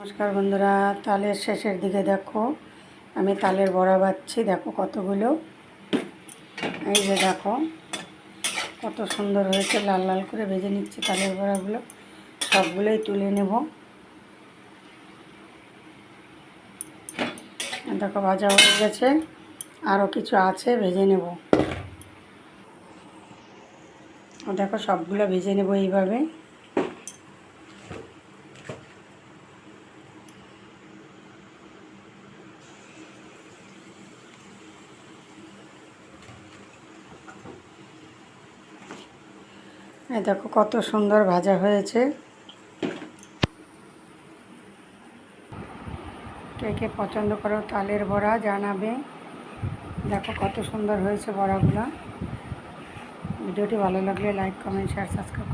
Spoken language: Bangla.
নমস্কার বন্ধুরা, তালের শেষের দিকে দেখো আমি তালের বড়া ভাজছি। দেখো কতগুলো, এই যে দেখো কত সুন্দর হয়েছে, লাল লাল করে ভেজে নিচ্ছি তালের বড়াগুলো। সবগুলোই তুলে নেব। দেখো ভাজা হয়ে গেছে, আরও কিছু আছে, ভেজে নেব। দেখো সবগুলো ভেজে নেব এইভাবে। এই দেখো কত সুন্দর ভাজা হয়েছে। কে কে পছন্দ করো তালের বড়া জানাবে। দেখো কত সুন্দর হয়েছে বড়াগুলো। ভিডিওটি ভালো লাগলে লাইক, কমেন্ট, শেয়ার, সাবস্ক্রাইব।